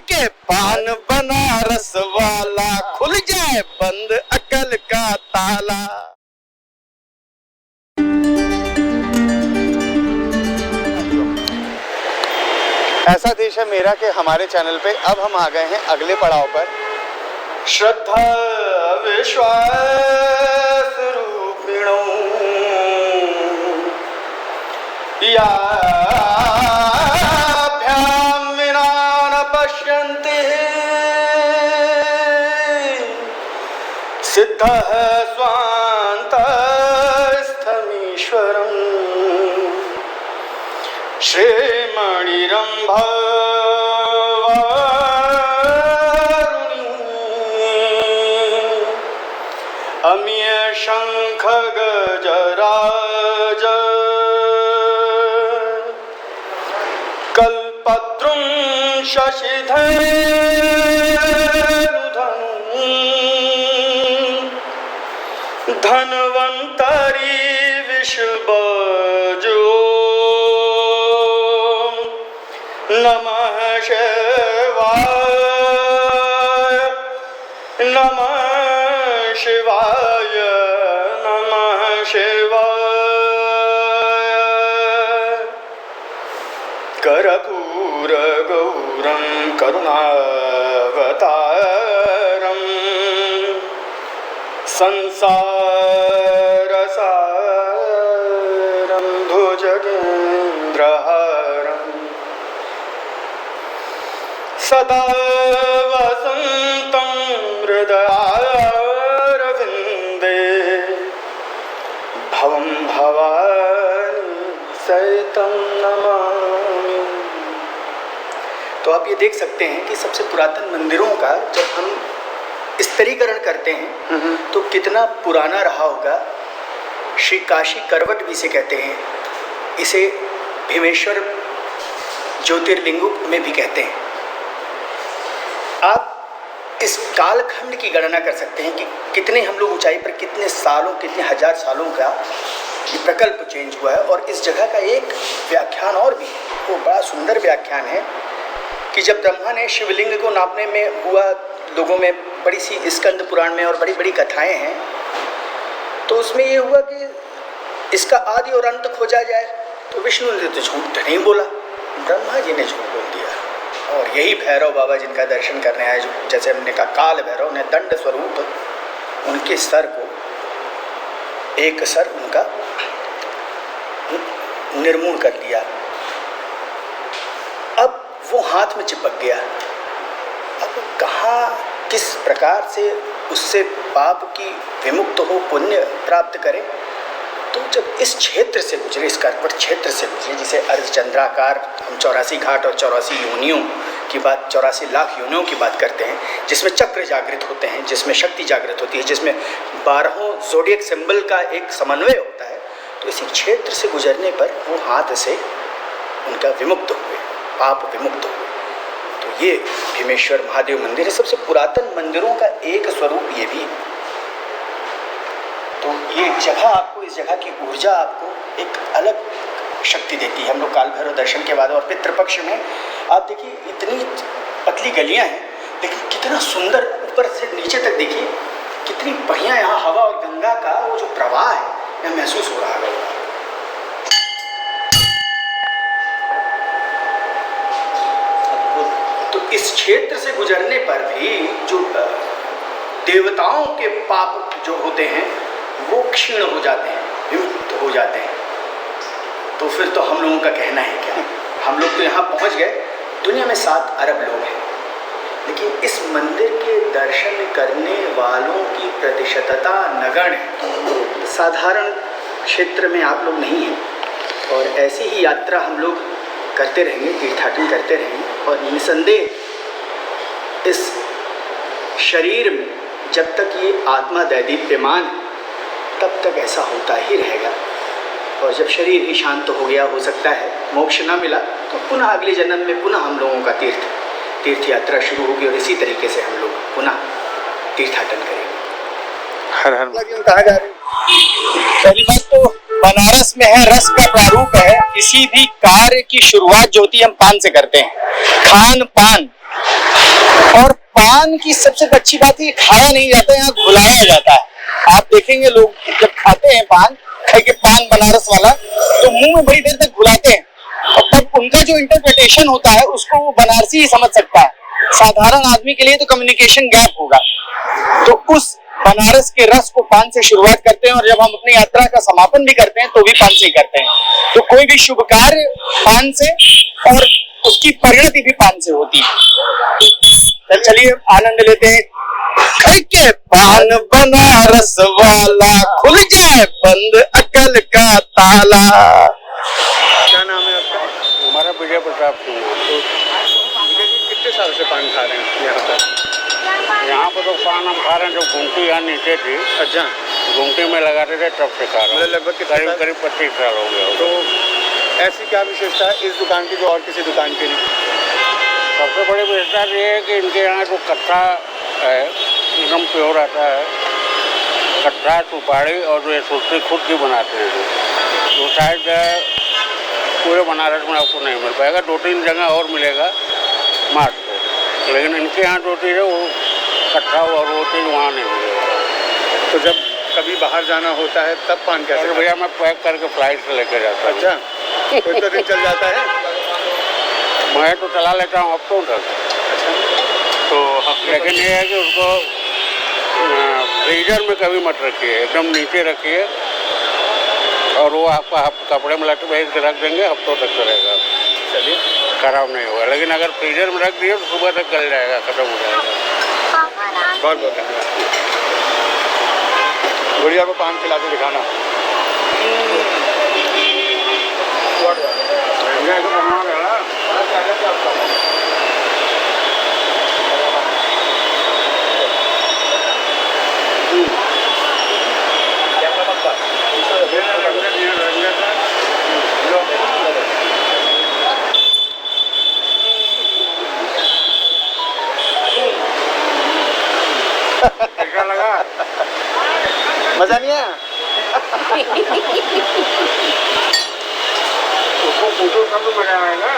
के पान बनारस वाला, खुल जाए बंद अकल का ताला। ऐसा देश है मेरा कि हमारे चैनल पे अब हम आ गए हैं अगले पड़ाव पर। श्रद्धा विश्वास रूपिणो याभ्याम विना न पश्यन्ति सिद्धः स्वान्तस्थमीश्वरम् श्रीमणिरम्भा अम्य शंख गजराज कल्पद्रुम शशिधनुधनु धन्वन्तरी विश्वजो नमः शिवाय नमः शिवाय नमः शिवाय। कर्पूर गौरं करुणावतारं संसार सारं भुजगेन्द्रहारं सदा वसन्तं हृदयारविन्दे भवं भवानी सहितं नमामि। तो आप ये देख सकते हैं कि सबसे पुरातन मंदिरों का जब हम स्तरीकरण करते हैं तो कितना पुराना रहा होगा। श्री काशी करवट भी इसे कहते हैं, इसे भीमेश्वर ज्योतिर्लिंगु में भी कहते हैं। आप इस कालखंड की गणना कर सकते हैं कि कितने हम लोग ऊंचाई पर, कितने सालों, कितने हजार सालों का ये प्रकल्प चेंज हुआ है। और इस जगह का एक व्याख्यान और भी है, वो बड़ा सुंदर व्याख्यान है कि जब ब्रह्मा ने शिवलिंग को नापने में हुआ, लोगों में बड़ी सी स्कंद पुराण में और बड़ी बड़ी कथाएं हैं, तो उसमें ये हुआ कि इसका आदि और अंत खोजा जाए, तो विष्णु ने तो झूठ नहीं बोला, ब्रह्मा जी ने झूठ बोल दिया। और यही भैरव बाबा जिनका दर्शन करने आए, जो जैसे हमने कहा काल भैरव ने दंड स्वरूप उनके सर को, एक सर उनका निर्मूल कर दिया। अब वो हाथ में चिपक गया। अब कहाँ किस प्रकार से उससे पाप की विमुक्त हो, पुण्य प्राप्त करें। तो जब इस क्षेत्र से गुजरे, इस कर्कट क्षेत्र से गुजरे, जिसे अर्धचंद्राकार, हम 84 घाट और 84 योनियों की बात, 84 लाख योनियों की बात करते हैं, जिसमें चक्र जागृत होते हैं, जिसमें शक्ति जागृत होती है, जिसमें 12 ज़ोडिएक सिंबल का एक समन्वय होता है। तो इसी क्षेत्र से गुजरने पर वो हाथ से उनका विमुक्त हुए, पाप विमुक्त हुए। तो ये भीमेश्वर महादेव मंदिर है, सबसे पुरातन मंदिरों का एक स्वरूप ये भी है। तो ये जगह आपको, इस जगह की ऊर्जा आपको एक अलग शक्ति देती है। हम लोग काल भैरव दर्शन के बाद और पितृपक्ष में आप देखिए, इतनी पतली गलियां हैं, लेकिन कितना सुंदर ऊपर से नीचे तक देखिए, कितनी बढ़िया यहाँ हवा और गंगा का वो जो प्रवाह है यहाँ महसूस हो रहा है। तो इस क्षेत्र से गुजरने पर भी जो देवताओं के पाप जो होते हैं वो क्षीण हो जाते हैं, विमुक्त हो जाते हैं। तो फिर तो हम लोगों का कहना है क्या। हम लोग तो यहाँ पहुँच गए, दुनिया में 7 अरब लोग हैं, लेकिन इस मंदिर के दर्शन करने वालों की प्रतिशतता नगण्य है। साधारण क्षेत्र में आप लोग नहीं हैं। और ऐसी ही यात्रा हम लोग करते रहेंगे, तीर्थाटन करते रहेंगे। और निसंदेह इस शरीर में जब तक ये आत्मा दैदीप्यमान है, तब तक ऐसा होता ही रहेगा। और जब शरीर ही शांत हो गया, हो सकता है मोक्ष न मिला, तो पुनः अगले जन्म में पुनः हम लोगों का तीर्थ यात्रा शुरू होगी। और इसी तरीके से हम लोग पुनः तीर्थाटन करेंगे। हर हर कहा जा रही। पहली बात तो बनारस में है, रस का प्रारूप है। किसी भी कार्य की शुरुआत जो होती है हम पान से करते हैं। खान पान और पान की सबसे अच्छी बात है, ये खाया नहीं जाता, यहाँ घुलाया जाता है। आप देखेंगे लोग जब खाते हैं पान, खाइए पान बनारस वाला, तो मुंह में बड़ी देर तक घुलाते हैं, और तब उनका जो इंटरप्रिटेशन होता है उसको वो बनारसी ही समझ सकता है। साधारण आदमी के लिए तो कम्युनिकेशन गैप होगा। तो उस बनारस के रस को पान से शुरुआत करते हैं, और जब हम अपनी यात्रा का समापन भी करते हैं तो भी पान से ही करते हैं। तो कोई भी शुभ कार्य पान से, और उसकी परिणति भी पान से होती है। तो चलिए आनंद लेते हैं। खाई के पान बनारस वाला, खुल जाए बंद अकल का ताला। क्या नाम है आपका? हमारा विजय प्रताप सिंह। कितने साल से पान खा रहे हैं यहाँ पर? यहाँ पर तो पान हम खा रहे हैं, जब घूमती यहाँ नीचे थी, अच्छा, घूमती में लगाते थे तब से खा रहे हैं। लगभग कितने करीब साल? करीब 25 साल हो गया। तो ऐसी क्या विशेषता है इस दुकान की जो और किसी दुकान की नहीं? सबसे बड़ी विशेषता ये है कि इनके यहाँ जो कट्टा है एकदम प्योर आता है। कट्टा, सुपारी और जो ये सुर्ती खुद की बनाते हैं, तो शायद पूरे बनारस में आपको नहीं मिल पाएगा। 2-3 जगह और मिलेगा मार्ट पे, लेकिन इनके यहाँ जो चीज़ है वो कट्टा और वो चीज़ वहाँ नहीं मिलेगा। तो जब कभी बाहर जाना होता है तब पान कैसे? अरे भैया, मैं पैक करके फ्लाइट से लेकर जाता हूँ। अच्छा, फिर तो दिन चल जाता है। मैं तो चला लेता हूँ हफ्तों तक। तो लेकिन ये है कि उसको फ्रीजर में कभी मत रखिए, एकदम नीचे रखिए, और वो आपका कपड़े में भेज के रख देंगे, हफ्तों तक चलेगा। चलिए, खराब नहीं होगा। लेकिन अगर फ्रीजर में रख दिए तो सुबह तक गल जाएगा, खत्म हो जाएगा। बहुत बहुत धन्यवाद। गुड़िया को पान खिला के दिखाना। कैसा लगा? मजा नहीं आया? उसको पूछो कब मजा आएगा।